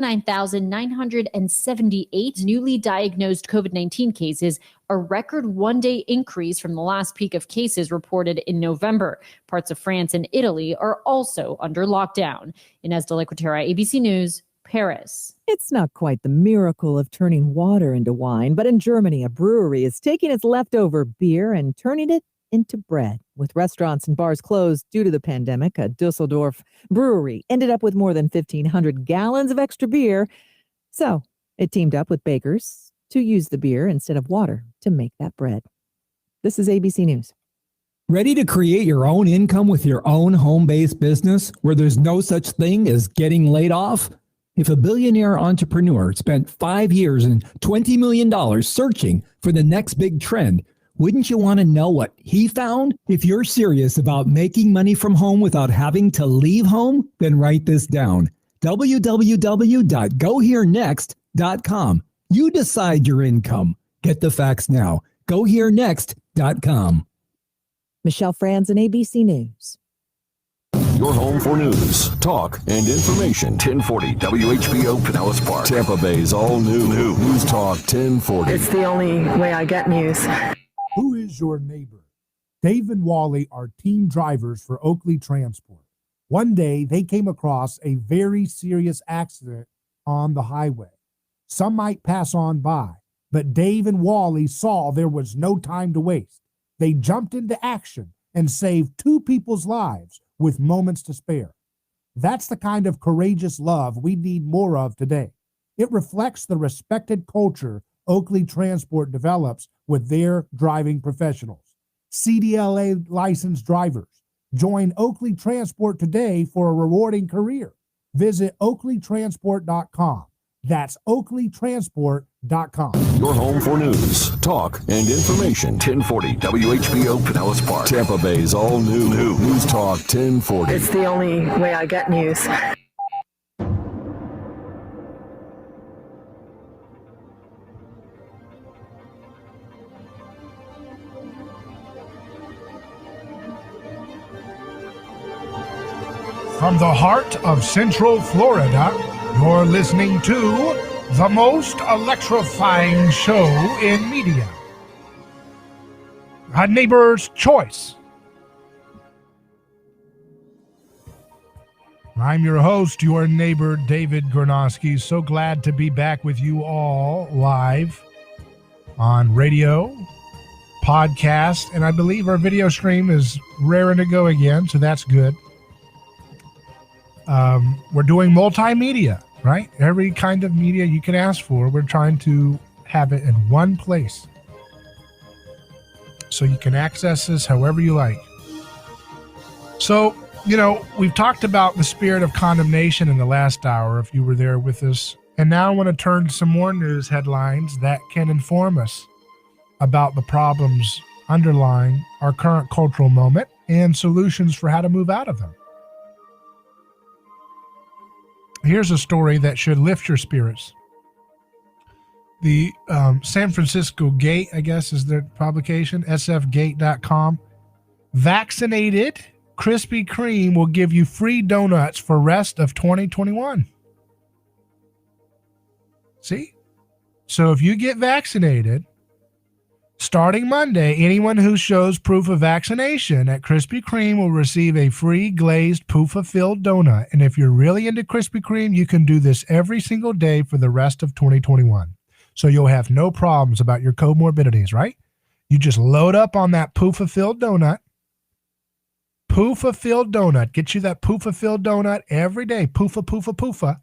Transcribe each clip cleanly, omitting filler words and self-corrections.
9,978 newly diagnosed COVID-19 cases, a record one-day increase from the last peak of cases reported in November. Parts of France and Italy are also under lockdown. Inez de la Cuetara, ABC News, Paris. It's not quite the miracle of turning water into wine, but in Germany, a brewery is taking its leftover beer and turning it into bread. With restaurants and bars closed due to the pandemic, a Dusseldorf brewery ended up with more than 1,500 gallons of extra beer. So it teamed up with bakers to use the beer instead of water to make that bread. This is ABC News. Ready to create your own income with your own home-based business where there's no such thing as getting laid off? If a billionaire entrepreneur spent 5 years and $20 million searching for the next big trend, wouldn't you want to know what he found? If you're serious about making money from home without having to leave home, then write this down. www.goherenext.com. You decide your income. Get the facts now. Goherenext.com. Michelle Franz and ABC News. Your home for news, talk, and information. 1040 WHBO Pinellas Park. Tampa Bay's all new News Talk 1040. It's the only way I get news. Who is your neighbor? Dave and Wally are team drivers for Oakley Transport. One day, they came across a very serious accident on the highway. Some might pass on by, but Dave and Wally saw there was no time to waste. They jumped into action and saved 2 people's lives with moments to spare. That's the kind of courageous love we need more of today. It reflects the respected culture Oakley Transport develops with their driving professionals. CDLA licensed drivers. Join Oakley Transport today for a rewarding career. Visit oakleytransport.com. That's oakleytransport.com. Your home for news, talk, and information. 1040 WHBO Pinellas Park. Tampa Bay's all new News Talk 1040. It's the only way I get news. From the heart of Central Florida, you're listening to the most electrifying show in media. A Neighbor's Choice. I'm your host, your neighbor, David Gornosky. So glad to be back with you all live on radio, podcast, and I believe our video stream is raring to go again, so that's good. We're doing multimedia, right? Every kind of media you can ask for, we're trying to have it in one place. So you can access this however you like. So, we've talked about the spirit of condemnation in the last hour, if you were there with us. And now I want to turn to some more news headlines that can inform us about the problems underlying our current cultural moment and solutions for how to move out of them. Here's a story that should lift your spirits. The San Francisco Gate, I guess, is their publication, sfgate.com. Vaccinated Krispy Kreme will give you free donuts for rest of 2021. See? So if you get vaccinated, starting Monday, anyone who shows proof of vaccination at Krispy Kreme will receive a free glazed PUFA-filled donut. And if you're really into Krispy Kreme, you can do this every single day for the rest of 2021. So you'll have no problems about your comorbidities, right? You just load up on that PUFA-filled donut. PUFA-filled donut. Get you that PUFA-filled donut every day. PUFA, PUFA, PUFA.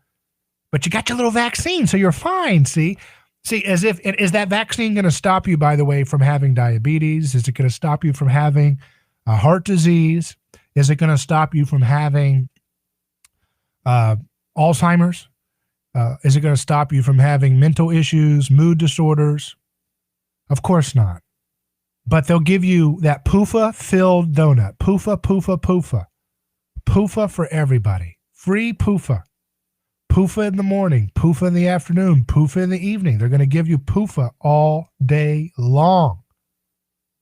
But you got your little vaccine, so you're fine, see? See, is that vaccine going to stop you, by the way, from having diabetes? Is it going to stop you from having heart disease? Is it going to stop you from having Alzheimer's? Is it going to stop you from having mental issues, mood disorders? Of course not. But they'll give you that PUFA-filled donut. PUFA, PUFA, PUFA. PUFA for everybody. Free PUFA. PUFA in the morning, PUFA in the afternoon, PUFA in the evening. They're going to give you PUFA all day long.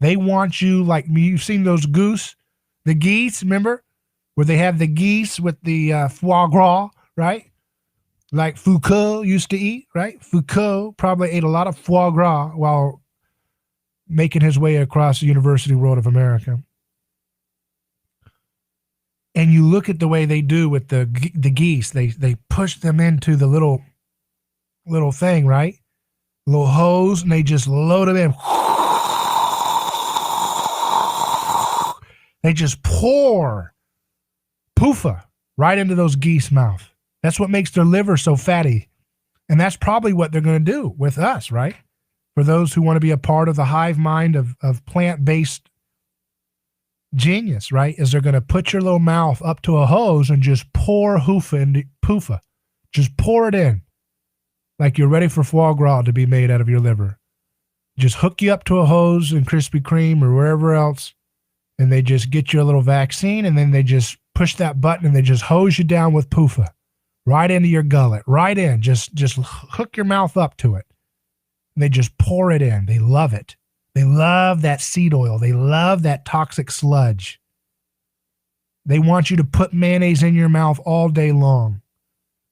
They want you like me. You've seen those the geese, remember? Where they have the geese with the foie gras, right? like Foucault used to eat, right? Foucault probably ate a lot of foie gras while making his way across the university world of America. And you look at the way they do with the geese. They push them into the little thing, right? Little hose, and they just load them in. They just pour PUFA right into those geese mouth. That's what makes their liver so fatty. And that's probably what they're going to do with us, right? For those who want to be a part of the hive mind of plant-based genius, right? Is they're going to put your little mouth up to a hose and just pour PUFA. Just pour it in. Like you're ready for foie gras to be made out of your liver. Just hook you up to a hose in Krispy Kreme or wherever else, and they just get you a little vaccine, and then they just push that button and they just hose you down with PUFA right into your gullet, right in. Just hook your mouth up to it. And they just pour it in. They love it. They love that seed oil. They love that toxic sludge. They want you to put mayonnaise in your mouth all day long.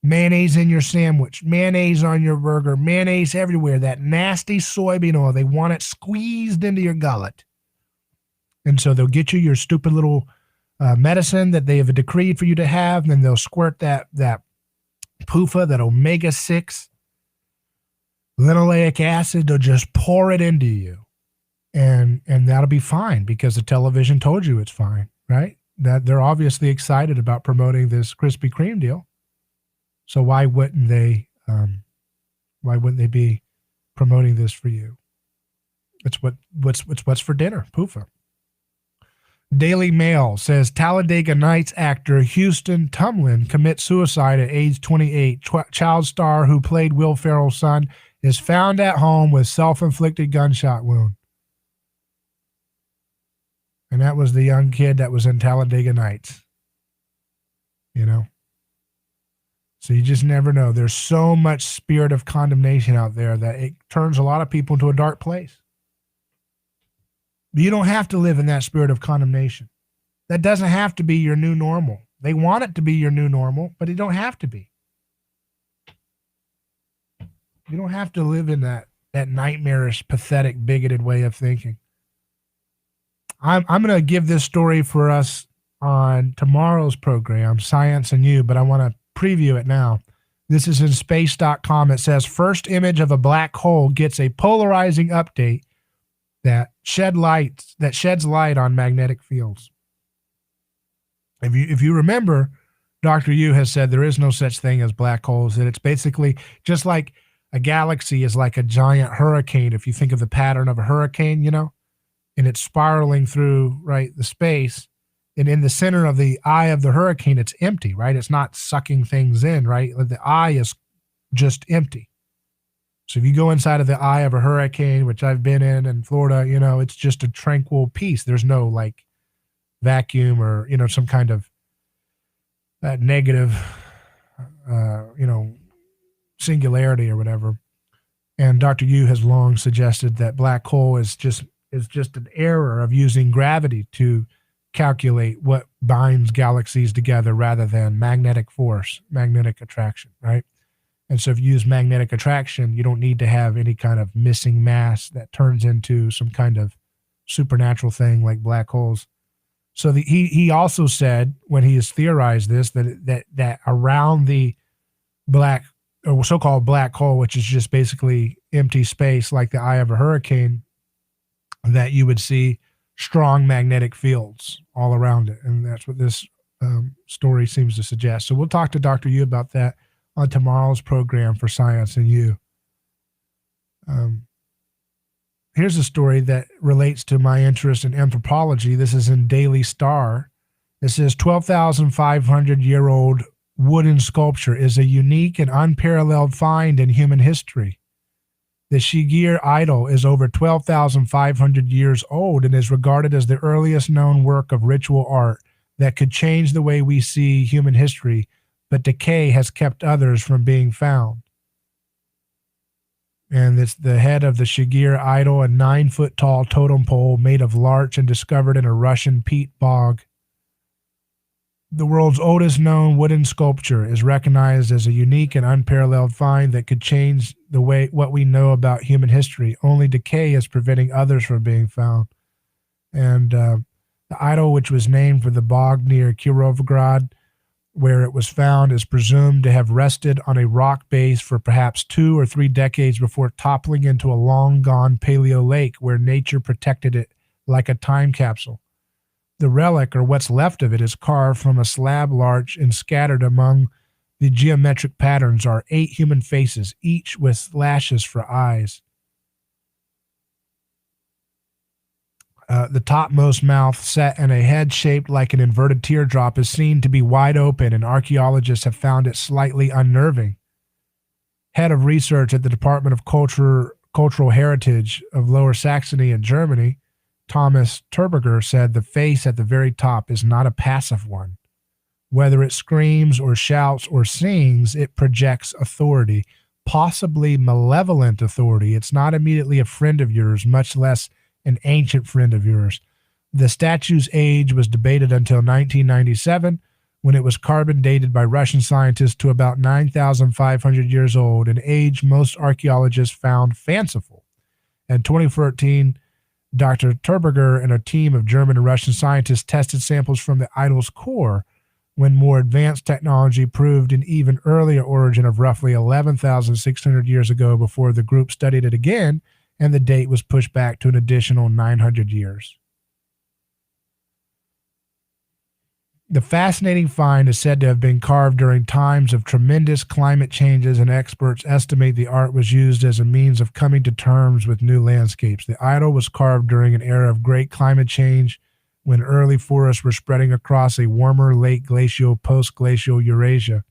Mayonnaise in your sandwich, mayonnaise on your burger, mayonnaise everywhere. That nasty soybean oil, they want it squeezed into your gullet. And so they'll get you your stupid little medicine that they have decreed for you to have, and then they'll squirt that PUFA, that omega-6 linoleic acid. They'll just pour it into you, and that'll be fine because the television told you it's fine, right? That they're obviously excited about promoting this Krispy Kreme deal. So why wouldn't they be promoting this for you? It's what's for dinner, PUFA. Daily Mail says Talladega Nights actor Houston Tumlin commits suicide at age 28. Child star who played Will Ferrell's son is found at home with self-inflicted gunshot wound. And that was the young kid that was in Talladega Nights. You know? So you just never know. There's so much spirit of condemnation out there that it turns a lot of people into a dark place. But you don't have to live in that spirit of condemnation. That doesn't have to be your new normal. They want it to be your new normal, but it don't have to be. You don't have to live in that nightmarish, pathetic, bigoted way of thinking. I'm going to give this story for us on tomorrow's program, Science and You, but I want to preview it now. This is in space.com. It says first image of a black hole gets a polarizing update that sheds light on magnetic fields. If you remember, Dr. Yu has said there is no such thing as black holes, that it's basically just like a galaxy is like a giant hurricane. If you think of the pattern of a hurricane, you know, and it's spiraling through, right, the space. And in the center of the eye of the hurricane, it's empty, right? It's not sucking things in, right? The eye is just empty. So if you go inside of the eye of a hurricane, which I've been in Florida, you know, it's just a tranquil piece. There's no like vacuum or, you know, some kind of negative, you know, singularity or whatever. And Dr. Yu has long suggested that black hole is just an error of using gravity to calculate what binds galaxies together rather than magnetic force, magnetic attraction, right? And so if you use magnetic attraction, you don't need to have any kind of missing mass that turns into some kind of supernatural thing like black holes. So he also said, when he has theorized this, that around the black or so-called black hole, which is just basically empty space like the eye of a hurricane, that you would see strong magnetic fields all around it. And that's what this story seems to suggest. So we'll talk to Dr. Yu about that on tomorrow's program for Science and You. Here's a story that relates to my interest in anthropology. This is in Daily Star. It says 12,500-year-old wooden sculpture is a unique and unparalleled find in human history. The Shigir idol is over 12,500 years old and is regarded as the earliest known work of ritual art that could change the way we see human history, but decay has kept others from being found. And it's the head of the Shigir idol, a 9-foot-tall totem pole made of larch and discovered in a Russian peat bog. The world's oldest known wooden sculpture is recognized as a unique and unparalleled find that could change the way what we know about human history. Only decay is preventing others from being found. And the idol, which was named for the bog near Kirovograd, where it was found, is presumed to have rested on a rock base for perhaps 2 or 3 decades before toppling into a long-gone paleo lake where nature protected it like a time capsule. The relic, or what's left of it, is carved from a slab larch, and scattered among the geometric patterns are 8 human faces, each with lashes for eyes. The topmost mouth, set in a head shaped like an inverted teardrop, is seen to be wide open, and archaeologists have found it slightly unnerving. Head of research at the Department of Cultural Heritage of Lower Saxony in Germany, Thomas Terberger, said the face at the very top is not a passive one. Whether it screams or shouts or sings, it projects authority, possibly malevolent authority. It's not immediately a friend of yours, much less an ancient friend of yours. The statue's age was debated until 1997, when it was carbon dated by Russian scientists to about 9,500 years old, an age most archaeologists found fanciful. In 2014, Dr. Terberger and a team of German and Russian scientists tested samples from the idol's core, when more advanced technology proved an even earlier origin of roughly 11,600 years ago before the group studied it again, and the date was pushed back to an additional 900 years. The fascinating find is said to have been carved during times of tremendous climate changes, and experts estimate the art was used as a means of coming to terms with new landscapes. The idol was carved during an era of great climate change, when early forests were spreading across a warmer late glacial, post-glacial Eurasia.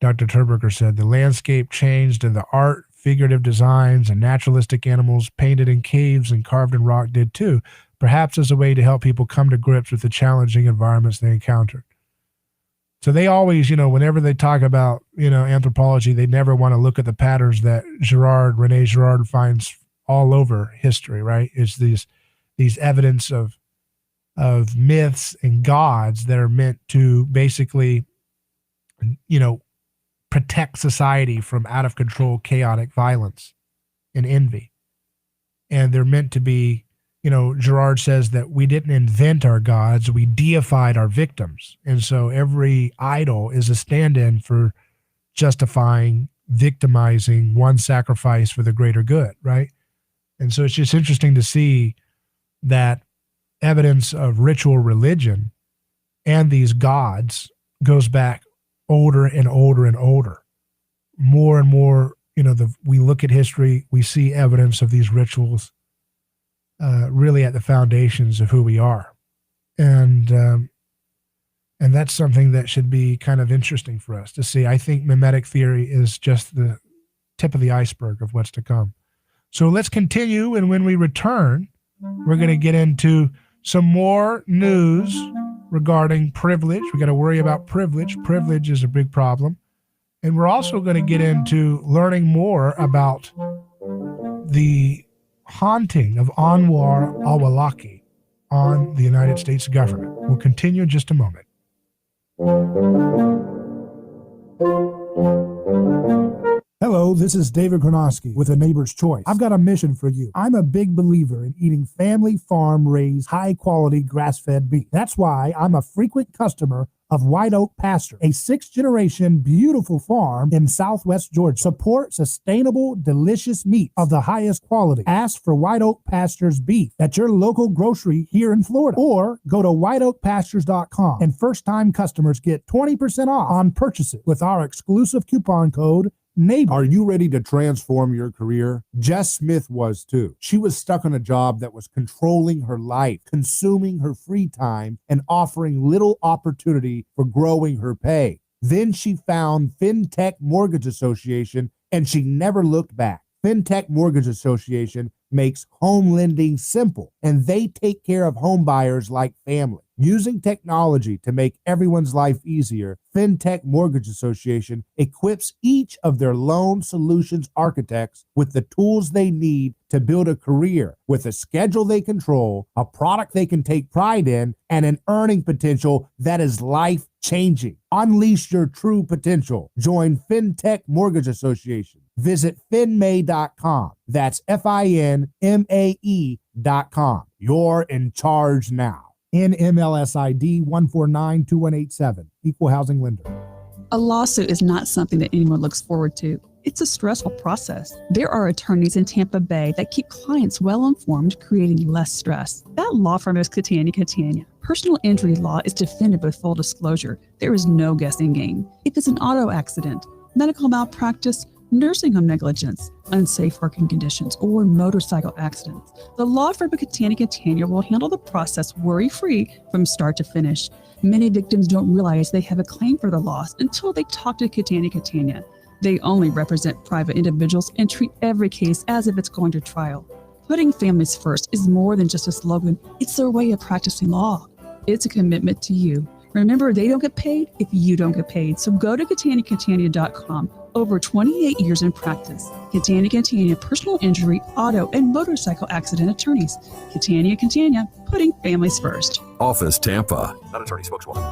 Dr. Terberger said the landscape changed, and the art, figurative designs, and naturalistic animals painted in caves and carved in rock did too, perhaps as a way to help people come to grips with the challenging environments they encountered. So they always, whenever they talk about, anthropology, they never want to look at the patterns that René Girard finds all over history, right? It's these evidence of myths and gods that are meant to basically, protect society from out of control, chaotic violence and envy. And they're meant to be, Girard says that we didn't invent our gods, we deified our victims. And so every idol is a stand-in for justifying, victimizing one sacrifice for the greater good, right? And so it's just interesting to see that evidence of ritual religion and these gods goes back older and older and older. More and more, we look at history, we see evidence of these rituals really at the foundations of who we are. And that's something that should be kind of interesting for us to see. I think mimetic theory is just the tip of the iceberg of what's to come. So let's continue, and when we return, we're going to get into some more news regarding privilege. We got to worry about privilege. Privilege is a big problem. And we're also going to get into learning more about the haunting of Anwar al-Awlaki on the United States government. We'll continue in just a moment. Hello, this is David Kronosky with A Neighbor's Choice. I've got a mission for you. I'm a big believer in eating family farm-raised, high-quality grass-fed beef. That's why I'm a frequent customer of White Oak Pasture, a 6th-generation beautiful farm in southwest Georgia. Support sustainable, delicious meat of the highest quality. Ask for White Oak Pasture's beef at your local grocery here in Florida, or go to whiteoakpastures.com, and first-time customers get 20% off on purchases with our exclusive coupon code NEIGHBOR. Are you ready to transform your career? Jess Smith was too. She was stuck on a job that was controlling her life, consuming her free time, and offering little opportunity for growing her pay. Then she found FinTech Mortgage Association, and she never looked back. FinTech Mortgage Association makes home lending simple, and they take care of home buyers like family. Using technology to make everyone's life easier, FinTech Mortgage Association equips each of their loan solutions architects with the tools they need to build a career with a schedule they control, a product they can take pride in, and an earning potential that is life-changing. Unleash your true potential. Join FinTech Mortgage Association. Visit finmay.com. That's FINMAE.com. You're in charge now. NMLS ID 1492187, Equal Housing Lender. A lawsuit is not something that anyone looks forward to. It's a stressful process. There are attorneys in Tampa Bay that keep clients well informed, creating less stress. That law firm is Catania. Personal injury law is defended with full disclosure. There is no guessing game. If it's an auto accident, medical malpractice, nursing home negligence, unsafe working conditions, or motorcycle accidents, the law firm of Catania will handle the process worry-free from start to finish. Many victims don't realize they have a claim for the loss until they talk to Catania. They only represent private individuals and treat every case as if it's going to trial. Putting families first is more than just a slogan. It's their way of practicing law. It's a commitment to you. Remember, they don't get paid if you don't get paid. So go to Catania.com. Over 28 years in practice. Catania, personal injury, auto, and motorcycle accident attorneys. Catania, putting families first. Office Tampa. Not attorney spokeswoman.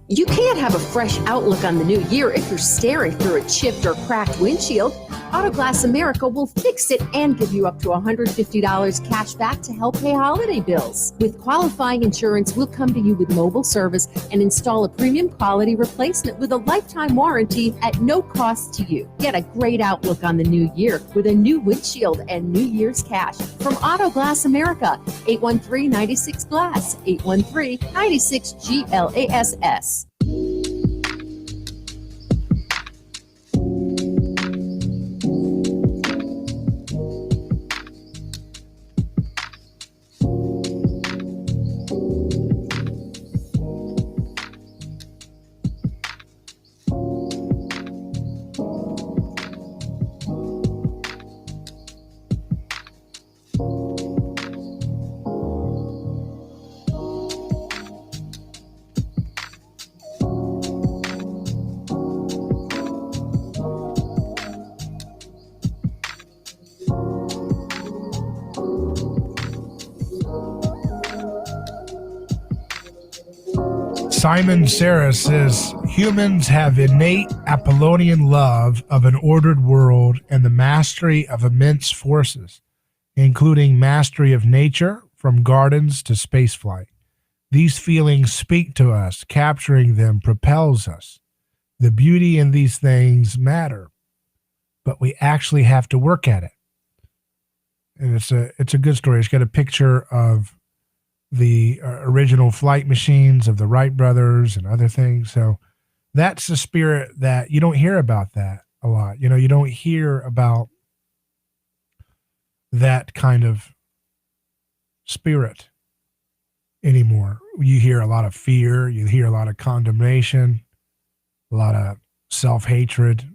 You can't have a fresh outlook on the new year if you're staring through a chipped or cracked windshield. Autoglass America will fix it and give you up to $150 cash back to help pay holiday bills. With qualifying insurance, we'll come to you with mobile service and install a premium quality replacement with a lifetime warranty at no cost to you. Get a great outlook on the new year with a new windshield and New Year's cash from Autoglass America. 813-96-GLASS, 813-96-GLASS. Simon Serra says humans have innate Apollonian love of an ordered world and the mastery of immense forces, including mastery of nature from gardens to spaceflight. These feelings speak to us, capturing them propels us. The beauty in these things matter, but we actually have to work at it. And it's a good story. It's got a picture of the original flight machines of the Wright brothers and other things. So that's the spirit that you don't hear about that a lot. You know, you don't hear about that kind of spirit anymore. You hear a lot of fear. You hear a lot of condemnation, a lot of self-hatred,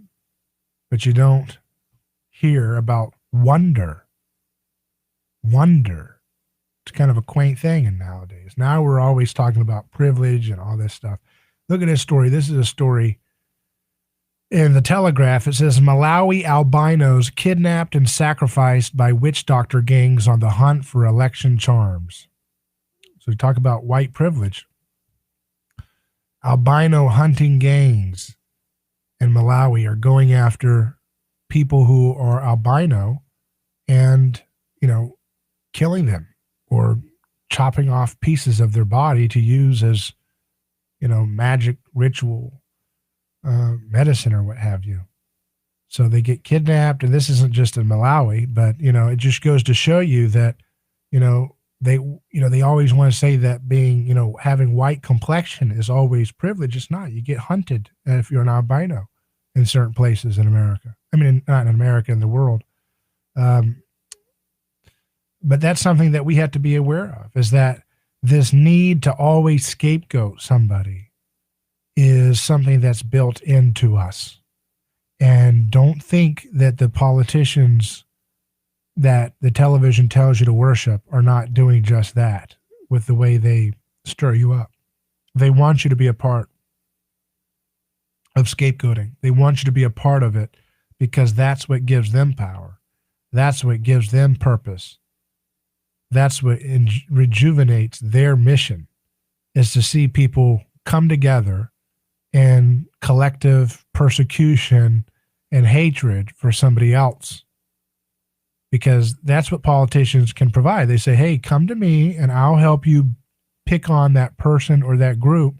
but you don't hear about wonder. Wonder. It's kind of a quaint thing in nowadays. Now we're always talking about privilege and all this stuff. Look at this story. This is a story in the Telegraph. It says Malawi albinos kidnapped and sacrificed by witch doctor gangs on the hunt for election charms. So we talk about white privilege. Albino hunting gangs in Malawi are going after people who are albino and, you know, killing them or chopping off pieces of their body to use as, you know, magic ritual medicine or what have you. So they get kidnapped, and this isn't just in Malawi, but, you know, it just goes to show you that, you know, they always want to say that being, you know, having white complexion is always privilege. It's not. You get hunted if you're an albino in certain places in America. I mean, not in America, in the world. But that's something that we have to be aware of, is that this need to always scapegoat somebody is something that's built into us. And don't think that the politicians that the television tells you to worship are not doing just that with the way they stir you up. They want you to be a part of scapegoating. They want you to be a part of it because that's what gives them power. That's what gives them purpose. That's what rejuvenates their mission, is to see people come together in collective persecution and hatred for somebody else. Because that's what politicians can provide. They say, hey, come to me and I'll help you pick on that person or that group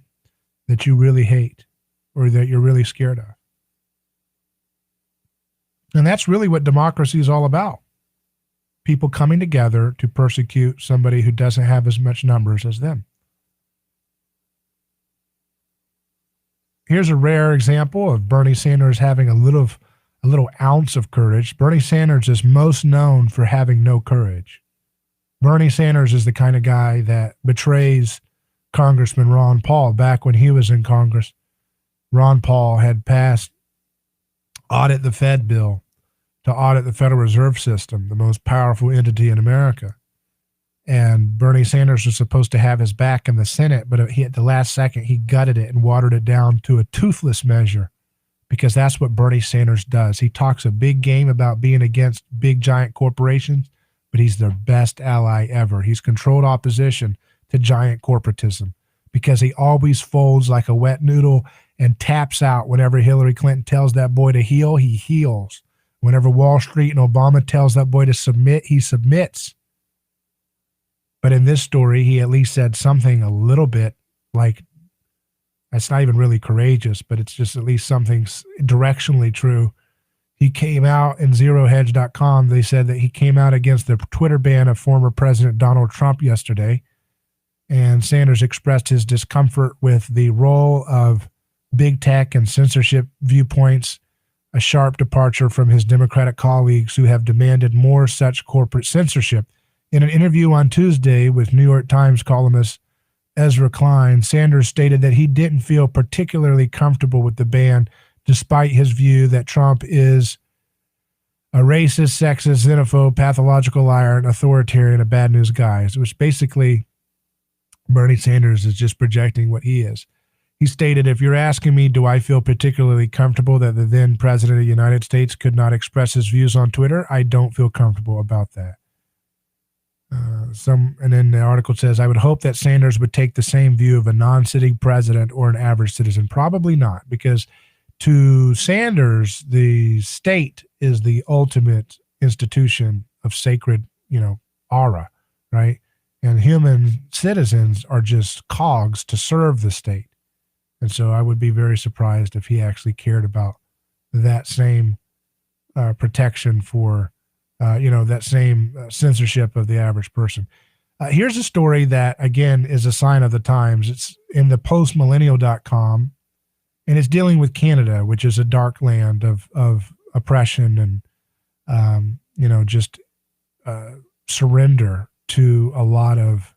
that you really hate or that you're really scared of. And that's really what democracy is all about. People coming together to persecute somebody who doesn't have as much numbers as them. Here's a rare example of Bernie Sanders having a little ounce of courage. Bernie Sanders is most known for having no courage. Bernie Sanders is the kind of guy that betrays Congressman Ron Paul. Back when he was in Congress, Ron Paul had passed Audit the Fed bill to audit the Federal Reserve System, the most powerful entity in America. And Bernie Sanders was supposed to have his back in the Senate, but at the last second, he gutted it and watered it down to a toothless measure, because that's what Bernie Sanders does. He talks a big game about being against big, giant corporations, but he's their best ally ever. He's controlled opposition to giant corporatism because he always folds like a wet noodle and taps out whenever Hillary Clinton tells that boy to heel, he heals. Whenever Wall Street and Obama tells that boy to submit, he submits. But in this story, he at least said something a little bit like, that's not even really courageous, but it's just at least something directionally true. He came out in ZeroHedge.com. They said that he came out against the Twitter ban of former President Donald Trump yesterday. And Sanders expressed his discomfort with the role of big tech and censorship viewpoints, a sharp departure from his Democratic colleagues who have demanded more such corporate censorship. In an interview on Tuesday with New York Times columnist Ezra Klein, Sanders stated that he didn't feel particularly comfortable with the ban, despite his view that Trump is a racist, sexist, xenophobe, pathological liar, an authoritarian, a bad news guy, which basically Bernie Sanders is just projecting what he is. He stated, if you're asking me, do I feel particularly comfortable that the then president of the United States could not express his views on Twitter? I don't feel comfortable about that. And then the article says, I would hope that Sanders would take the same view of a non-sitting president or an average citizen. Probably not, because to Sanders, the state is the ultimate institution of sacred, aura, right? And human citizens are just cogs to serve the state. And so I would be very surprised if he actually cared about that same protection for that same censorship of the average person. Here's a story that, again, is a sign of the times. It's in the postmillennial.com, and it's dealing with Canada, which is a dark land of oppression and, surrender to a lot of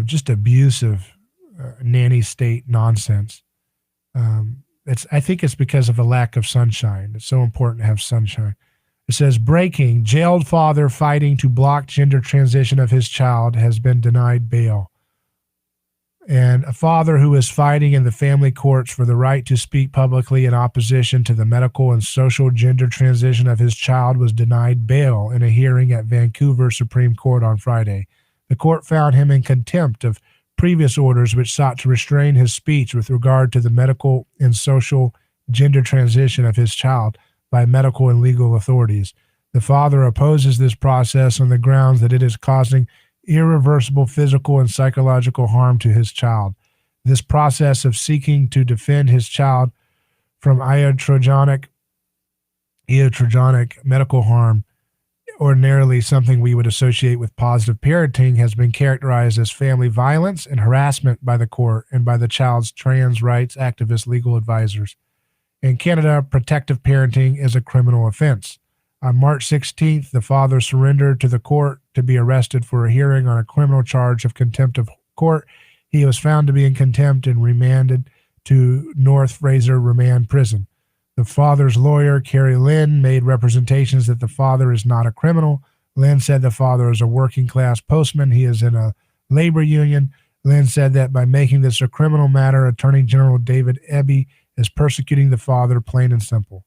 just abusive nanny state nonsense. I think it's because of a lack of sunshine. It's so important to have sunshine. It says, breaking, jailed father fighting to block gender transition of his child has been denied bail. And a father who is fighting in the family courts for the right to speak publicly in opposition to the medical and social gender transition of his child was denied bail in a hearing at Vancouver Supreme Court on Friday. The court found him in contempt of previous orders which sought to restrain his speech with regard to the medical and social gender transition of his child by medical and legal authorities. The father opposes this process on the grounds that it is causing irreversible physical and psychological harm to his child. This process of seeking to defend his child from iatrogenic medical harm, ordinarily something we would associate with positive parenting, has been characterized as family violence and harassment by the court and by the child's trans rights activist legal advisors. In Canada, protective parenting is a criminal offense. On March 16th, the father surrendered to the court to be arrested for a hearing on a criminal charge of contempt of court. He was found to be in contempt and remanded to North Fraser Remand Prison. The father's lawyer, Carrie Lynn, made representations that the father is not a criminal. Lynn said the father is a working-class postman. He is in a labor union. Lynn said that by making this a criminal matter, Attorney General David Eby is persecuting the father, plain and simple.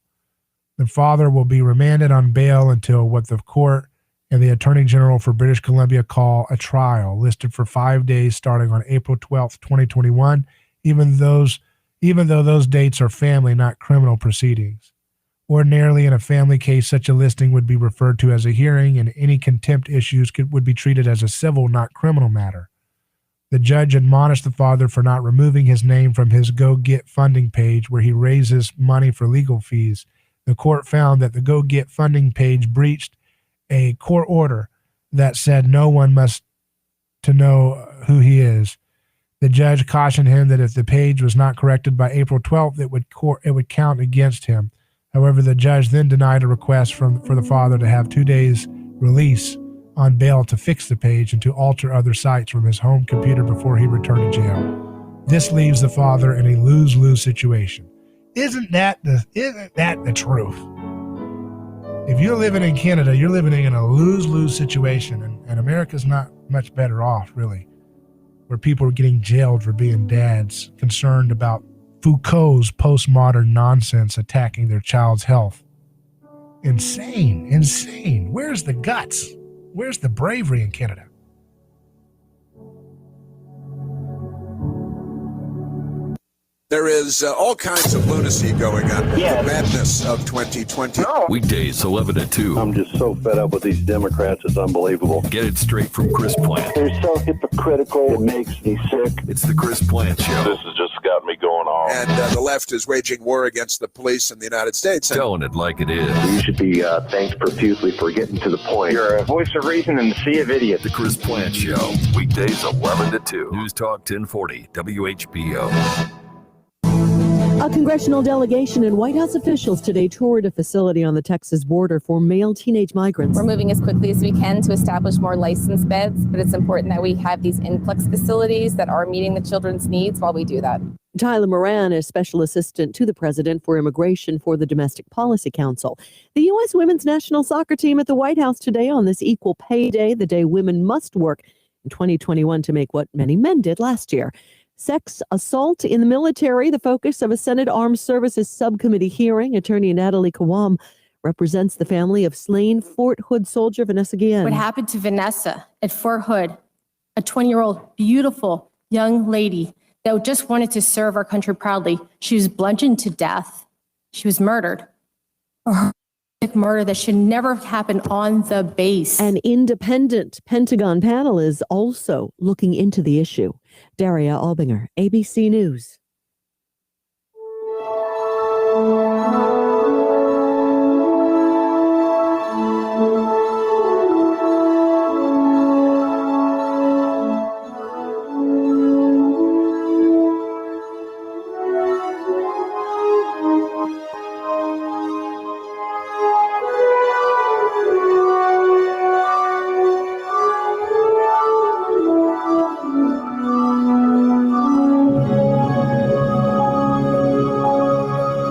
The father will be remanded on bail until what the court and the Attorney General for British Columbia call a trial, listed for 5 days starting on April 12th, 2021, even though those dates are family, not criminal proceedings. Ordinarily, in a family case, such a listing would be referred to as a hearing, and any contempt issues would be treated as a civil, not criminal matter. The judge admonished the father for not removing his name from his Go Get funding page where he raises money for legal fees. The court found that the Go Get funding page breached a court order that said no one must to know who he is. The judge cautioned him that if the page was not corrected by April 12th, it would count against him. However, the judge then denied a request for the father to have 2 days release on bail to fix the page and to alter other sites from his home computer before he returned to jail. This leaves the father in a lose-lose situation. Isn't that the truth? If you're living in Canada, you're living in a lose-lose situation, and America's not much better off, really, where people are getting jailed for being dads, concerned about Foucault's postmodern nonsense attacking their child's health. Insane. Where's the guts? Where's the bravery in Canada? There is all kinds of lunacy going on. The madness of 2020. Weekdays 11 to 2. I'm just so fed up with these Democrats. It's unbelievable. Get it straight from Chris Plant. They're so hypocritical. It makes me sick. It's the Chris Plant Show. This has just got me going on. And the left is waging war against the police in the United States. Telling it like it is. You should be thanked profusely for getting to the point. You're a voice of reason in the sea of idiots. The Chris Plant Show. Weekdays 11 to 2. News Talk 1040 WHBO. A congressional delegation and White House officials today toured a facility on the Texas border for male teenage migrants. We're moving as quickly as we can to establish more licensed beds, but it's important that we have these influx facilities that are meeting the children's needs while we do that. Tyler Moran is special assistant to the president for immigration for the Domestic Policy Council. The U.S. women's national soccer team at the White House today on this Equal Pay Day, the day women must work in 2021 to make what many men did last year. Sex assault in the military, the focus of a Senate Armed Services Subcommittee hearing. Attorney Natalie Kawam represents the family of slain Fort Hood soldier Vanessa Guillen. What happened to Vanessa at Fort Hood, a 20-year-old, beautiful young lady that just wanted to serve our country proudly. She was bludgeoned to death. She was murdered. A horrific murder that should never happen on the base. An independent Pentagon panel is also looking into the issue. Daria Albinger, ABC News.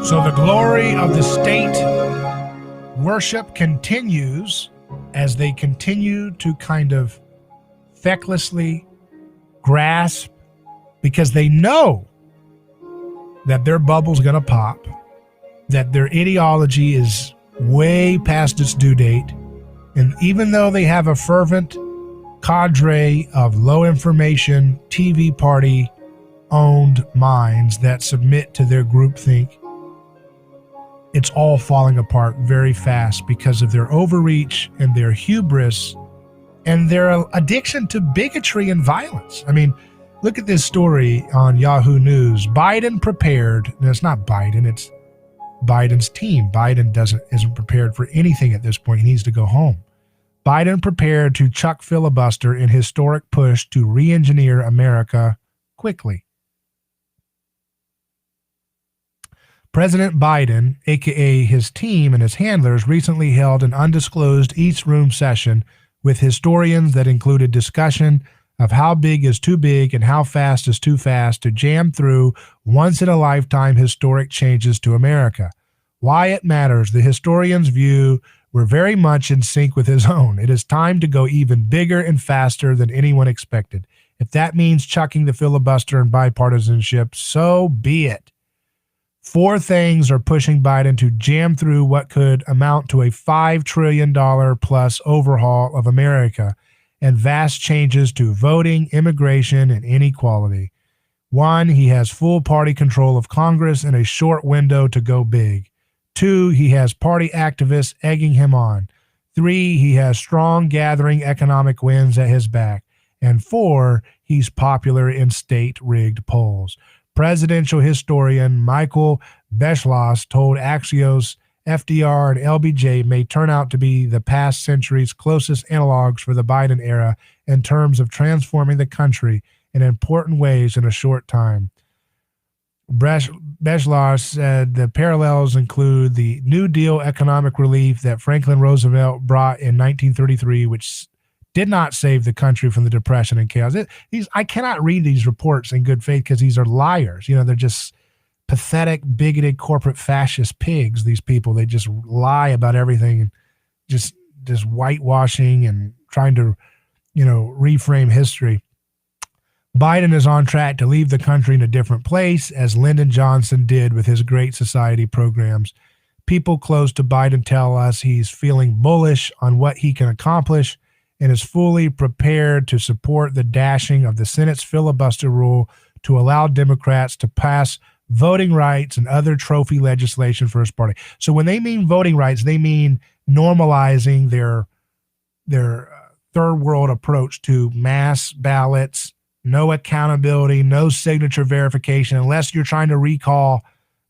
So the glory of the state worship continues as they continue to kind of fecklessly grasp, because they know that their bubble's going to pop, that their ideology is way past its due date. And even though they have a fervent cadre of low information TV party owned minds that submit to their groupthink, it's all falling apart very fast because of their overreach and their hubris and their addiction to bigotry and violence. I mean, look at this story on Yahoo News. Biden prepared. No, it's not Biden. It's Biden's team. Biden isn't prepared for anything at this point. He needs to go home. Biden prepared to chuck filibuster in historic push to re-engineer America quickly. President Biden, a.k.a. his team and his handlers, recently held an undisclosed East Room session with historians that included discussion of how big is too big and how fast is too fast to jam through once-in-a-lifetime historic changes to America. Why it matters. The historian's view were very much in sync with his own. It is time to go even bigger and faster than anyone expected. If that means chucking the filibuster and bipartisanship, so be it. 4 things are pushing Biden to jam through what could amount to a $5 trillion plus overhaul of America and vast changes to voting, immigration, and inequality. 1, he has full party control of Congress and a short window to go big. 2, he has party activists egging him on. 3, he has strong gathering economic wins at his back. And 4, he's popular in state-rigged polls. Presidential historian Michael Beschloss told Axios FDR and LBJ may turn out to be the past century's closest analogs for the Biden era in terms of transforming the country in important ways in a short time. Beschloss said the parallels include the New Deal economic relief that Franklin Roosevelt brought in 1933, which did not save the country from the Depression and chaos. I cannot read these reports in good faith because these are liars. You know, they're just pathetic, bigoted, corporate fascist pigs, these people. They just lie about everything and just whitewashing and trying to, reframe history. Biden is on track to leave the country in a different place, as Lyndon Johnson did with his Great Society programs. People close to Biden tell us he's feeling bullish on what he can accomplish and is fully prepared to support the dashing of the Senate's filibuster rule to allow Democrats to pass voting rights and other trophy legislation for his party. So when they mean voting rights, they mean normalizing their third world approach to mass ballots, no accountability, no signature verification. Unless you're trying to recall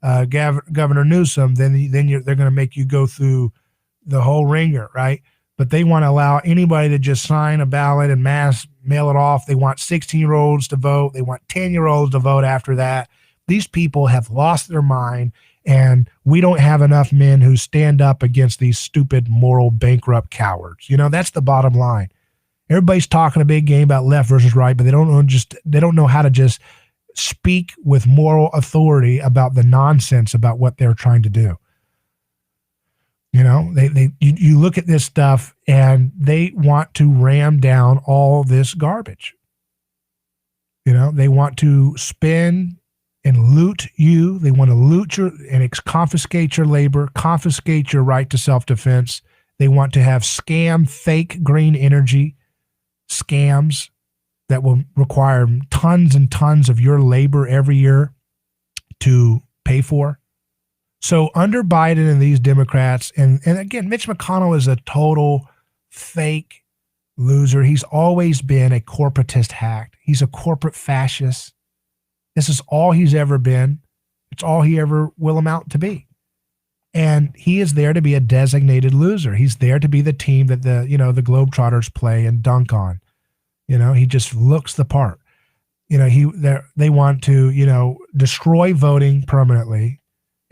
Governor Newsom, then they're going to make you go through the whole ringer, right? But they want to allow anybody to just sign a ballot and mass mail it off. They want 16-year-olds to vote. They want 10-year-olds to vote after that. These people have lost their mind, and we don't have enough men who stand up against these stupid, moral, bankrupt cowards. That's the bottom line. Everybody's talking a big game about left versus right, but they don't know how to just speak with moral authority about the nonsense about what they're trying to do. You look at this stuff and they want to ram down all this garbage. They want to spend and loot you. They want to loot confiscate your labor, confiscate your right to self-defense. They want to have fake green energy scams that will require tons and tons of your labor every year to pay for. So under Biden and these Democrats, and again, Mitch McConnell is a total fake loser. He's always been a corporatist hack. He's a corporate fascist. This is all he's ever been. It's all he ever will amount to be. And he is there to be a designated loser. He's there to be the team that the Globetrotters play and dunk on. He just looks the part. They want to, destroy voting permanently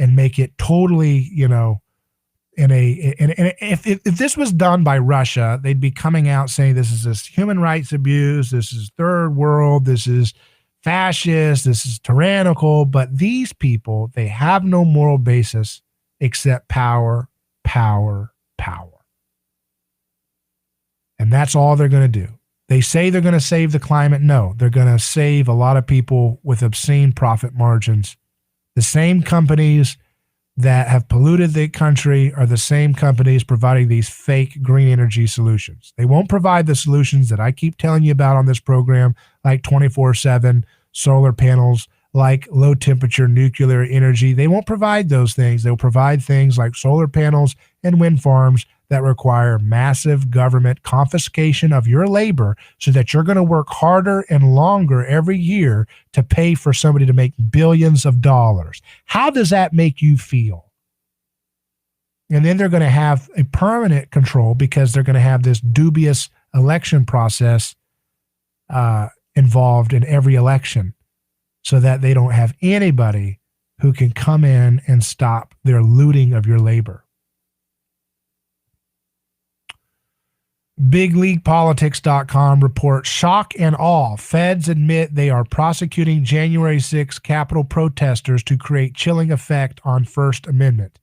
and make it totally, if this was done by Russia, they'd be coming out saying this is human rights abuse, this is third world, this is fascist, this is tyrannical. But these people, they have no moral basis except power, power, power. And that's all they're going to do. They say they're going to save the climate. No, they're going to save a lot of people with obscene profit margins. The same companies that have polluted the country are the same companies providing these fake green energy solutions. They won't provide the solutions that I keep telling you about on this program, like 24/7 solar panels, like low temperature nuclear energy. They won't provide those things. They'll provide things like solar panels and wind farms that require massive government confiscation of your labor so that you're going to work harder and longer every year to pay for somebody to make billions of dollars. How does that make you feel? And then they're going to have a permanent control because they're going to have this dubious election process involved in every election so that they don't have anybody who can come in and stop their looting of your labor. BigLeaguePolitics.com reports shock and awe. Feds admit they are prosecuting January 6 Capitol protesters to create chilling effect on First Amendment.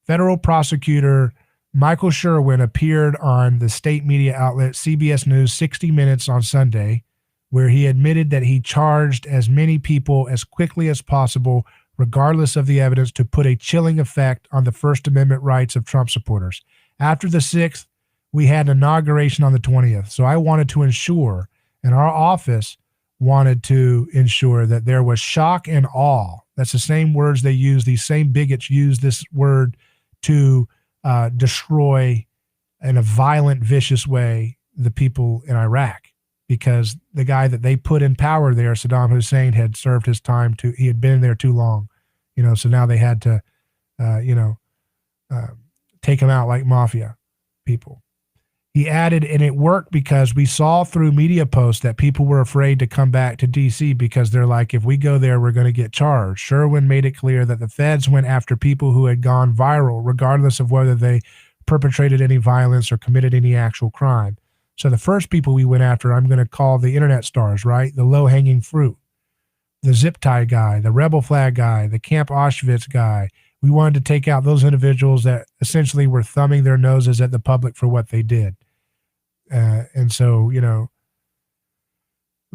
Federal prosecutor Michael Sherwin appeared on the state media outlet CBS News 60 Minutes on Sunday, where he admitted that he charged as many people as quickly as possible, regardless of the evidence, to put a chilling effect on the First Amendment rights of Trump supporters. After the 6th, we had an inauguration on the 20th. So I wanted to ensure, and our office wanted to ensure, that there was shock and awe. That's the same words they use. These same bigots use this word to destroy in a violent, vicious way the people in Iraq, because the guy that they put in power there, Saddam Hussein, had served his time. He had been there too long, so now they had to, take him out like mafia people. He added, and it worked because we saw through media posts that people were afraid to come back to D.C. because they're like, if we go there, we're going to get charged. Sherwin made it clear that the feds went after people who had gone viral, regardless of whether they perpetrated any violence or committed any actual crime. So the first people we went after, I'm going to call the internet stars, right? The low-hanging fruit, the zip tie guy, the rebel flag guy, the Camp Auschwitz guy. We wanted to take out those individuals that essentially were thumbing their noses at the public for what they did. And so,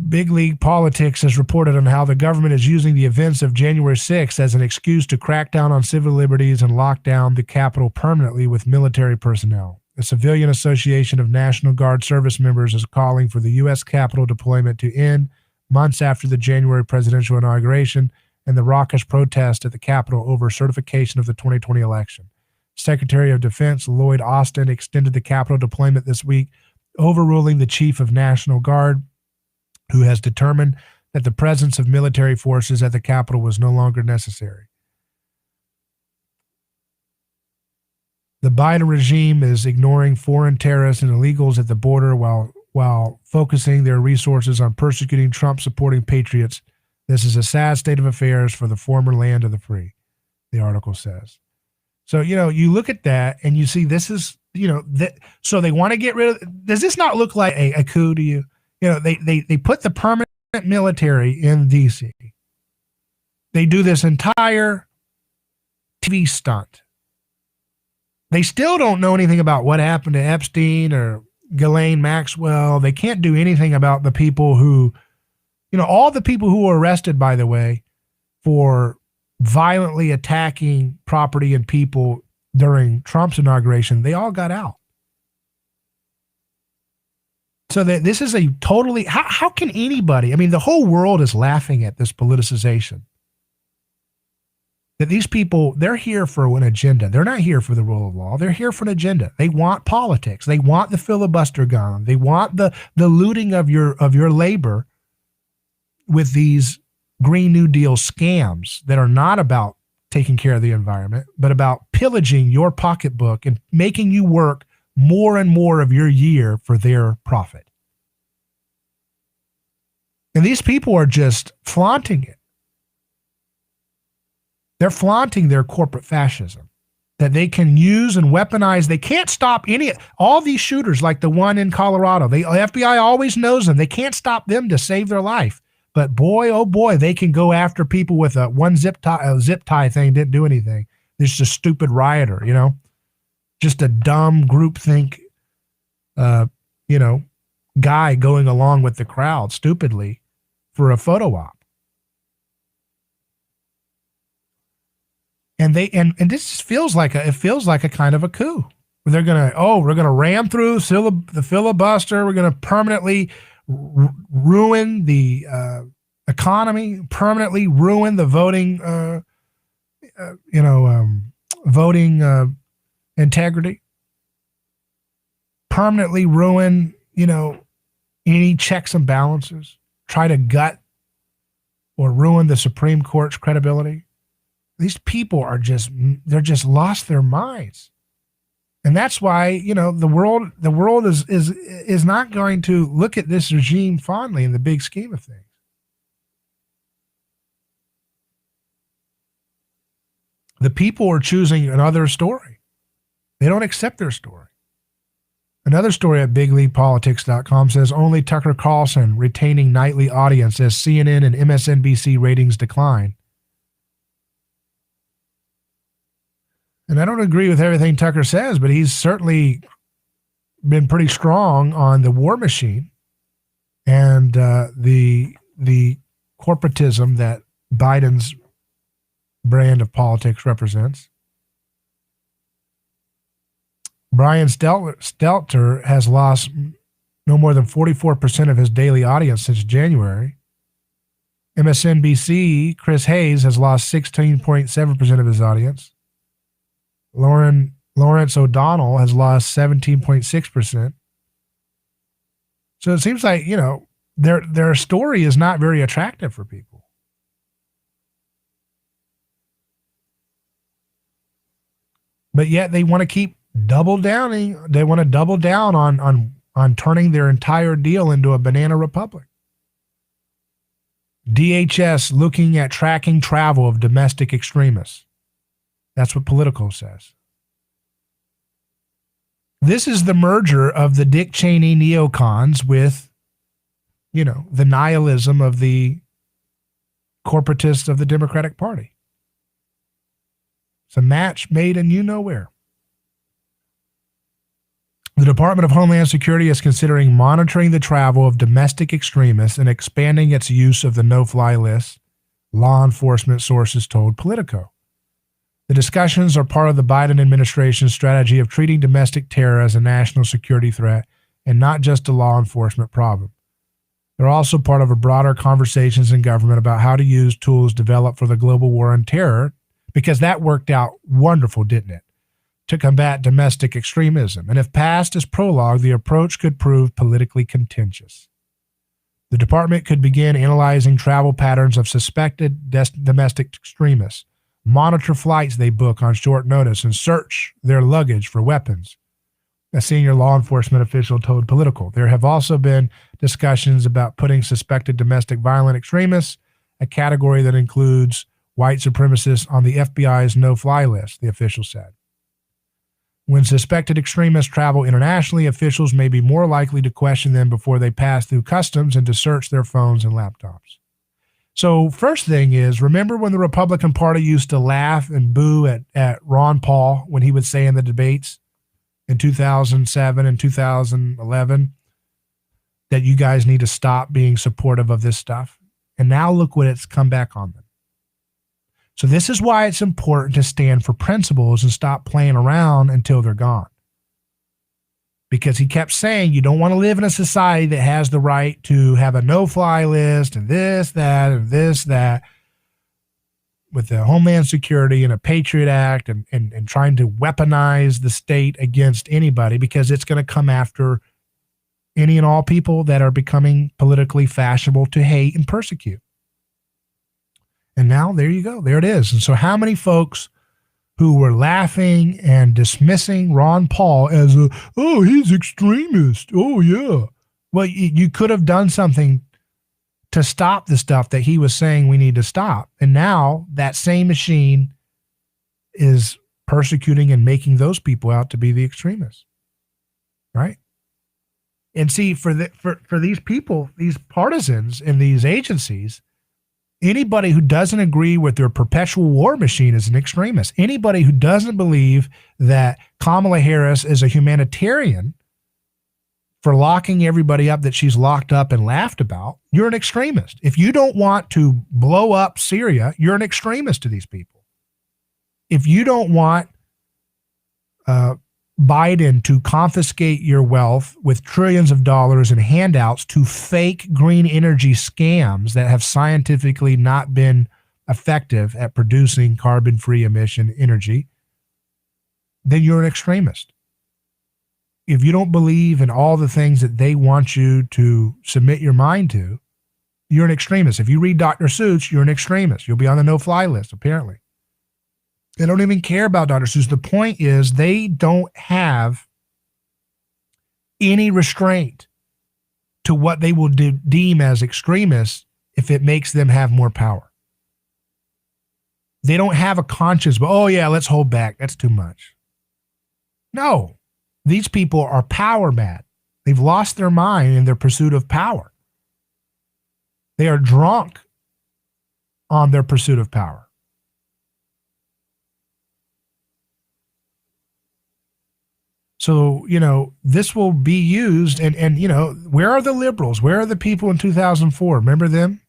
big league politics has reported on how the government is using the events of January 6th as an excuse to crack down on civil liberties and lock down the Capitol permanently with military personnel. The Civilian Association of National Guard service members is calling for the U.S. Capitol deployment to end months after the January presidential inauguration and the raucous protest at the Capitol over certification of the 2020 election. Secretary of Defense Lloyd Austin extended the Capitol deployment this week, overruling the Chief of National Guard, who has determined that the presence of military forces at the Capitol was no longer necessary. The Biden regime is ignoring foreign terrorists and illegals at the border while focusing their resources on persecuting Trump-supporting patriots. This is a sad state of affairs for the former land of the free, the article says. So, you look at that and you see this is, so they want to get rid of, does this not look like a coup to you? They put the permanent military in DC. They do this entire TV stunt. They still don't know anything about what happened to Epstein or Ghislaine Maxwell. They can't do anything about the people who, all the people who were arrested, by the way, for violently attacking property and people during Trump's inauguration, they all got out. So that this is a totally, how can anybody, the whole world is laughing at this politicization. That these people, they're here for an agenda. They're not here for the rule of law. They're here for an agenda. They want politics. They want the filibuster gone. They want the looting of your labor with these Green New Deal scams that are not about taking care of the environment, but about pillaging your pocketbook and making you work more and more of your year for their profit. And these people are just flaunting it. They're flaunting their corporate fascism that they can use and weaponize. They can't stop all these shooters like the one in Colorado. The FBI always knows them. They can't stop them to save their life. But boy, oh boy, they can go after people with one zip tie thing, didn't do anything. It's just a stupid rioter, just a dumb groupthink, guy going along with the crowd stupidly for a photo op. And this feels like a kind of a coup. They're we're gonna ram through the filibuster. We're gonna permanently ruin the economy, permanently ruin the voting, voting integrity, permanently ruin, any checks and balances, try to gut or ruin the Supreme Court's credibility. These people are they're just lost their minds. And that's why, the world is not going to look at this regime fondly in the big scheme of things. The people are choosing another story. They don't accept their story. Another story at bigleaguepolitics.com says only Tucker Carlson retaining nightly audience as CNN and MSNBC ratings decline. And I don't agree with everything Tucker says, but he's certainly been pretty strong on the war machine and the corporatism that Biden's brand of politics represents. Brian Stelter has lost no more than 44% of his daily audience since January. MSNBC, Chris Hayes, has lost 16.7% of his audience. Lawrence O'Donnell has lost 17.6%. So it seems like, their story is not very attractive for people. But yet they want to keep double downing. They want to double down on turning their entire deal into a banana republic. DHS looking at tracking travel of domestic extremists. That's what Politico says. This is the merger of the Dick Cheney neocons with, the nihilism of the corporatists of the Democratic Party. It's a match made in you-know-where. The Department of Homeland Security is considering monitoring the travel of domestic extremists and expanding its use of the no-fly list, law enforcement sources told Politico. The discussions are part of the Biden administration's strategy of treating domestic terror as a national security threat and not just a law enforcement problem. They're also part of a broader conversations in government about how to use tools developed for the global war on terror, because that worked out wonderful, didn't it? To combat domestic extremism. And if passed as prologue, the approach could prove politically contentious. The department could begin analyzing travel patterns of suspected domestic extremists, monitor flights they book on short notice, and search their luggage for weapons, a senior law enforcement official told Politico. There have also been discussions about putting suspected domestic violent extremists, a category that includes white supremacists, on the FBI's no-fly list, the official said. When suspected extremists travel internationally, officials may be more likely to question them before they pass through customs and to search their phones and laptops. So first thing is, remember when the Republican Party used to laugh and boo at Ron Paul when he would say in the debates in 2007 and 2011 that you guys need to stop being supportive of this stuff? And now look what it's come back on them. So this is why it's important to stand for principles and stop playing around until they're gone. Because he kept saying you don't want to live in a society that has the right to have a no-fly list and this, that, and this, that, with the Homeland Security and a Patriot Act and trying to weaponize the state against anybody, because it's going to come after any and all people that are becoming politically fashionable to hate and persecute. And now there you go. There it is. And so how many folks who were laughing and dismissing Ron Paul as he's extremist. Oh, yeah. Well, you could have done something to stop the stuff that he was saying we need to stop. And now that same machine is persecuting and making those people out to be the extremists. Right? And see, for these people, these partisans in these agencies, anybody who doesn't agree with their perpetual war machine is an extremist. Anybody who doesn't believe that Kamala Harris is a humanitarian for locking everybody up that she's locked up and laughed about, you're an extremist. If you don't want to blow up Syria, you're an extremist to these people. If you don't want Biden to confiscate your wealth with trillions of dollars in handouts to fake green energy scams that have scientifically not been effective at producing carbon-free emission energy, then you're an extremist. If you don't believe in all the things that they want you to submit your mind to, you're an extremist. If you read Dr. Seuss, you're an extremist. You'll be on the no-fly list, apparently. They don't even care about Dr. Seuss. The point is they don't have any restraint to what they will deem as extremists if it makes them have more power. They don't have a conscience, but, oh yeah, let's hold back. That's too much. No, these people are power mad. They've lost their mind in their pursuit of power. They are drunk on their pursuit of power. So, this will be used. And where are the liberals? Where are the people in 2004? Remember them?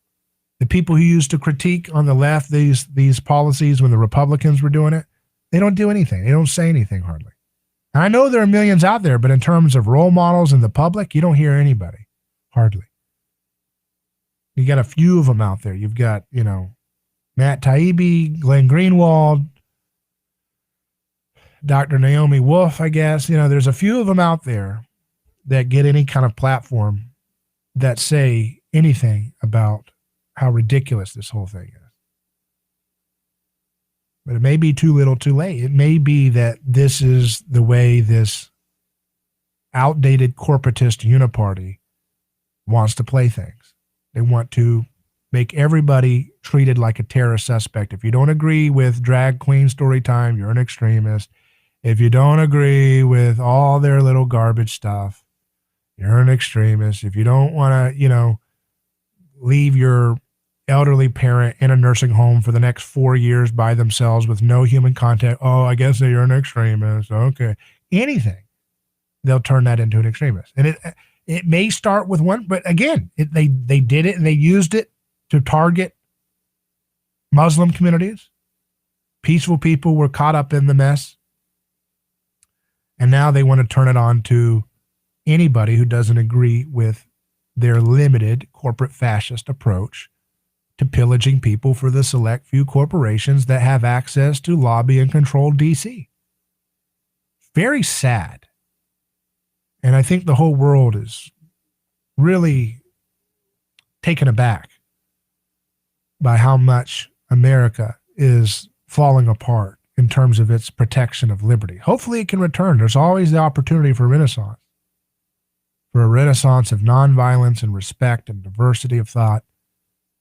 The people who used to critique on the left these policies when the Republicans were doing it? They don't do anything. They don't say anything hardly. And I know there are millions out there, but in terms of role models in the public, you don't hear anybody, hardly. You got a few of them out there. You've got, Matt Taibbi, Glenn Greenwald, Dr. Naomi Wolf, I guess. There's a few of them out there that get any kind of platform that say anything about how ridiculous this whole thing is. But it may be too little too late. It may be that this is the way this outdated corporatist uniparty wants to play things. They want to make everybody treated like a terror suspect. If you don't agree with drag queen story time, you're an extremist. If you don't agree with all their little garbage stuff, you're an extremist. If you don't want to, leave your elderly parent in a nursing home for the next 4 years by themselves with no human contact, oh, I guess you're an extremist. Okay. Anything, they'll turn that into an extremist. And it may start with one, but again, they did it and they used it to target Muslim communities. Peaceful people were caught up in the mess. And now they want to turn it on to anybody who doesn't agree with their limited corporate fascist approach to pillaging people for the select few corporations that have access to lobby and control DC. Very sad. And I think the whole world is really taken aback by how much America is falling apart in terms of its protection of liberty. Hopefully it can return. There's always the opportunity for renaissance, for a renaissance of nonviolence and respect and diversity of thought,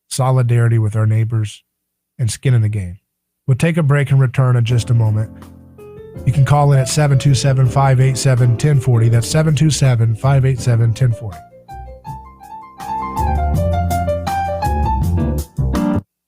solidarity with our neighbors, and skin in the game. We'll take a break and return in just a moment. You can call in at 727-587-1040. That's 727-587-1040.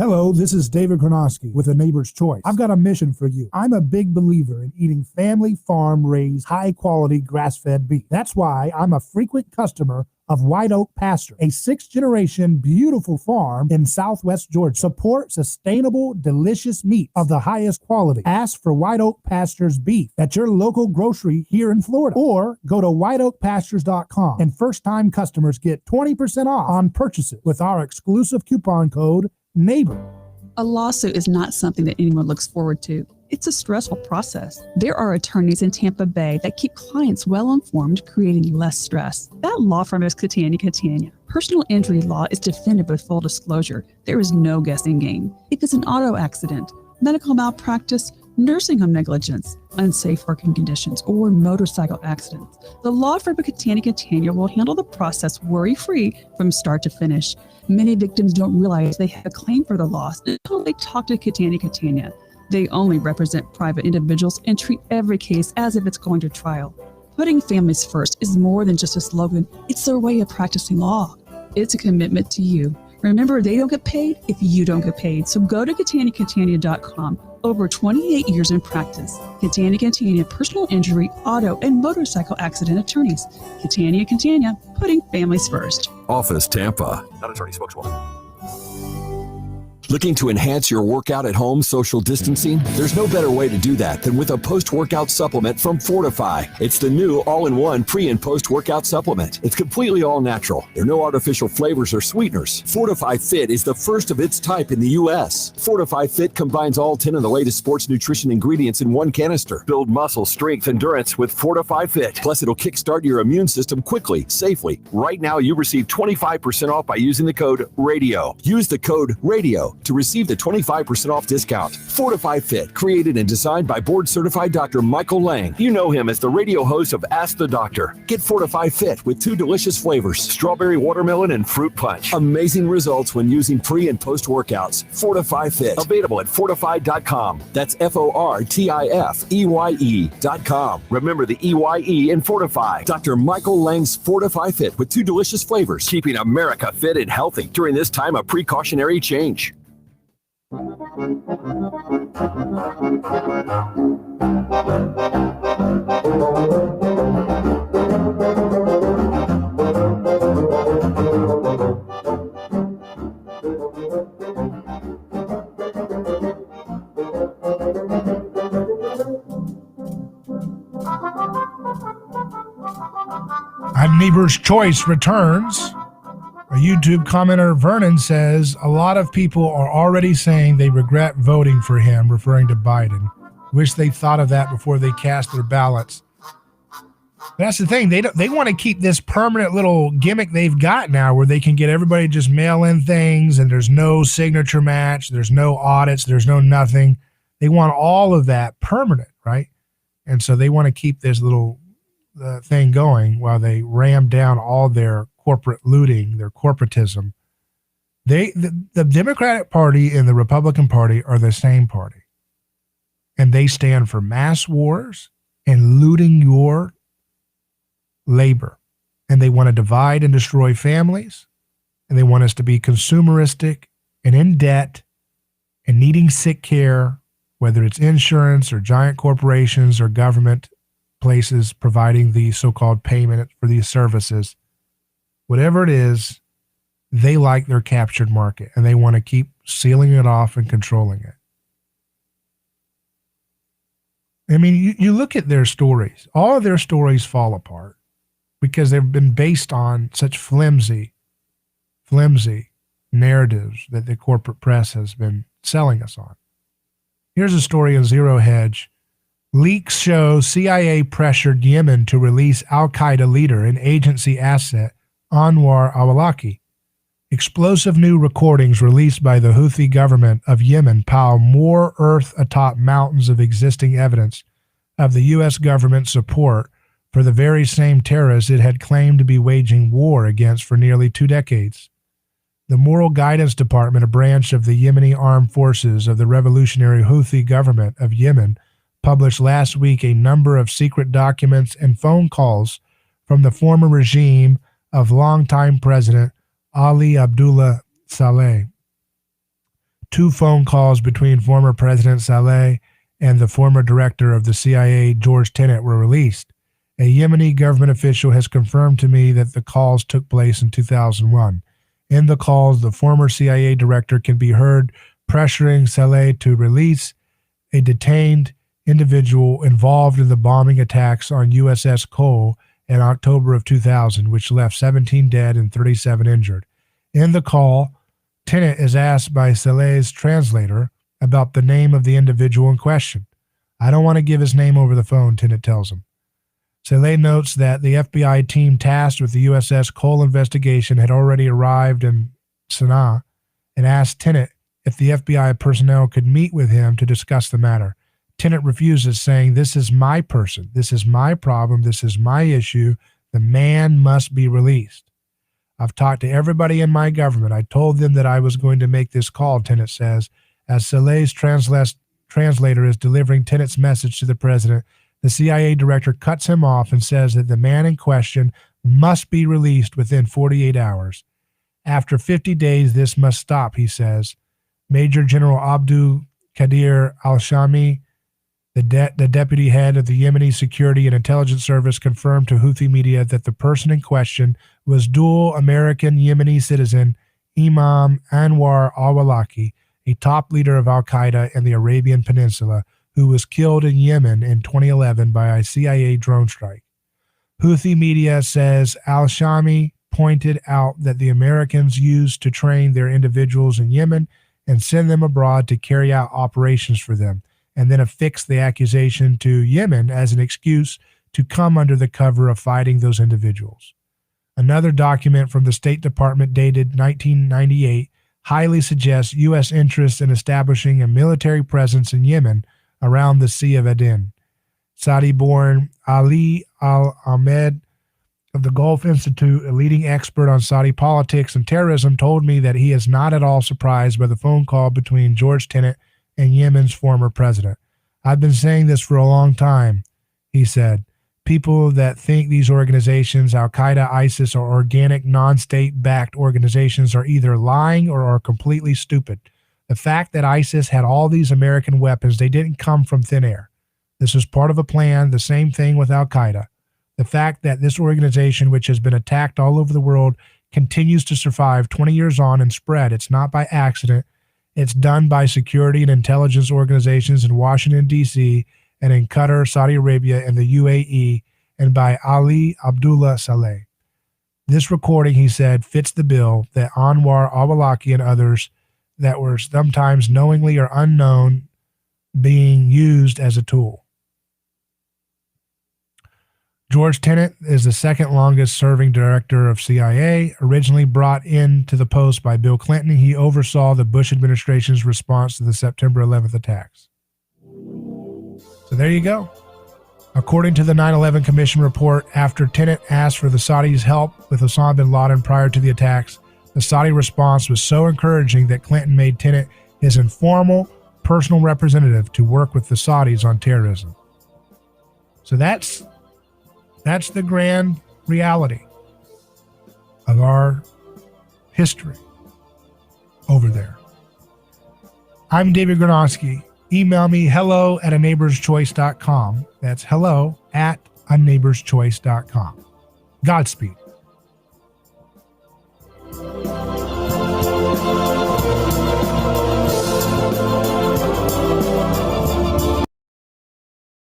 Hello, this is David Kronosky with A Neighbor's Choice. I've got a mission for you. I'm a big believer in eating family farm-raised, high-quality grass-fed beef. That's why I'm a frequent customer of White Oak Pasture, a 6th-generation beautiful farm in southwest Georgia. Support sustainable, delicious meat of the highest quality. Ask for White Oak Pasture's beef at your local grocery here in Florida, or go to whiteoakpastures.com, and first-time customers get 20% off on purchases with our exclusive coupon code NEIGHBOR. A lawsuit is not something that anyone looks forward to. It's a stressful process. There are attorneys in Tampa Bay that keep clients well informed, creating less stress. That law firm is Catania. Personal injury law is defended with full disclosure. There is no guessing game. If it's an auto accident, medical malpractice, nursing home negligence, unsafe working conditions, or motorcycle accidents, the law firm of Catania will handle the process worry-free from start to finish. Many victims don't realize they have a claim for the loss until they talk to Catania. They only represent private individuals and treat every case as if it's going to trial. Putting families first is more than just a slogan. It's their way of practicing law. It's a commitment to you. Remember, they don't get paid if you don't get paid. So go to Catania.com. Over 28 years in practice. Catania, personal injury, auto, and motorcycle accident attorneys. Catania, putting families first. Office Tampa. Not attorney spokeswoman. Looking to enhance your workout at home social distancing? There's no better way to do that than with a post-workout supplement from Fortify. It's the new all-in-one pre- and post-workout supplement. It's completely all-natural. There are no artificial flavors or sweeteners. Fortify Fit is the first of its type in the U.S. Fortify Fit combines all 10 of the latest sports nutrition ingredients in one canister. Build muscle, strength, endurance with Fortify Fit. Plus, it'll kickstart your immune system quickly, safely. Right now, you receive 25% off by using the code RADIO. Use the code RADIO to receive the 25% off discount. Fortify Fit, created and designed by board-certified Dr. Michael Lang. You know him as the radio host of Ask the Doctor. Get Fortify Fit with 2 delicious flavors, strawberry watermelon and fruit punch. Amazing results when using pre- and post-workouts. Fortify Fit, available at fortify.com. That's FORTIFEYE.com. Remember the EYE in Fortify. Dr. Michael Lang's Fortify Fit with 2 delicious flavors, keeping America fit and healthy during this time of precautionary change. I'm Neighbor's Choice returns. A YouTube commenter, Vernon, says a lot of people are already saying they regret voting for him, referring to Biden. Wish they thought of that before they cast their ballots. That's the thing. They want to keep this permanent little gimmick they've got now where they can get everybody to just mail in things and there's no signature match, there's no audits, there's no nothing. They want all of that permanent, right? And so they want to keep this little thing going while they ram down all their corporate looting, their corporatism. The Democratic Party and the Republican Party are the same party. And they stand for mass wars and looting your labor. And they want to divide and destroy families. And they want us to be consumeristic and in debt and needing sick care, whether it's insurance or giant corporations or government places providing the so-called payment for these services. Whatever it is, they like their captured market and they want to keep sealing it off and controlling it. I mean, you look at their stories, all of their stories fall apart because they've been based on such flimsy narratives that the corporate press has been selling us on. Here's a story in Zero Hedge. Leaks show CIA pressured Yemen to release al-Qaeda leader and agency asset Anwar al-Awlaki. Explosive new recordings released by the Houthi government of Yemen pile more earth atop mountains of existing evidence of the U.S. government's support for the very same terrorists it had claimed to be waging war against for nearly 2 decades. The Moral Guidance Department, a branch of the Yemeni armed forces of the revolutionary Houthi government of Yemen, published last week a number of secret documents and phone calls from the former regime of longtime President Ali Abdullah Saleh. 2 phone calls between former President Saleh and the former director of the CIA, George Tenet, were released. A Yemeni government official has confirmed to me that the calls took place in 2001. In the calls, the former CIA director can be heard pressuring Saleh to release a detained individual involved in the bombing attacks on USS Cole in October of 2000, which left 17 dead and 37 injured. In the call, Tenet is asked by Saleh's translator about the name of the individual in question. I don't want to give his name over the phone, Tenet tells him. Saleh notes that the FBI team tasked with the USS Cole investigation had already arrived in Sana'a and asked Tenet if the FBI personnel could meet with him to discuss the matter. Tenet refuses, saying, "This is my person. This is my problem. This is my issue. The man must be released. I've talked to everybody in my government. I told them that I was going to make this call," Tenet says. As Saleh's translator is delivering Tenet's message to the president, the CIA director cuts him off and says that the man in question must be released within 48 hours. After 50 days, this must stop, he says. Major General Abdul Qadir al-Shami, the deputy head of the Yemeni Security and Intelligence Service, confirmed to Houthi media that the person in question was dual American Yemeni citizen Imam Anwar al-Awlaki, a top leader of al-Qaeda in the Arabian Peninsula, who was killed in Yemen in 2011 by a CIA drone strike. Houthi media says al-Shami pointed out that the Americans used to train their individuals in Yemen and send them abroad to carry out operations for them, and then affixed the accusation to Yemen as an excuse to come under the cover of fighting those individuals. Another document from the State Department dated 1998 highly suggests U.S. interest in establishing a military presence in Yemen around the Sea of Aden. Saudi-born Ali Al-Ahmed of the Gulf Institute, a leading expert on Saudi politics and terrorism, told me that he is not at all surprised by the phone call between George Tenet and Yemen's former president. I've been saying this for a long time, he said. People that think these organizations, Al-Qaeda, ISIS, or organic non-state-backed organizations, are either lying or are completely stupid. The fact that ISIS had all these American weapons, they didn't come from thin air. This was part of a plan, the same thing with Al-Qaeda. The fact that this organization, which has been attacked all over the world, continues to survive 20 years on and spread, it's not by accident. It's done by security and intelligence organizations in Washington, D.C., and in Qatar, Saudi Arabia, and the UAE, and by Ali Abdullah Saleh. This recording, he said, fits the bill that Anwar, al-Awlaki, and others that were sometimes knowingly or unknown being used as a tool. George Tenet is the second longest serving director of CIA. Originally brought into the post by Bill Clinton, he oversaw the Bush administration's response to the September 11th attacks. So there you go. According to the 9/11 Commission report, after Tenet asked for the Saudis' help with Osama bin Laden prior to the attacks, the Saudi response was so encouraging that Clinton made Tenet his informal personal representative to work with the Saudis on terrorism. So that's the grand reality of our history over there. I'm David Gronowski. Email me hello@aneighborschoice.com. That's hello@aneighborschoice.com. Godspeed.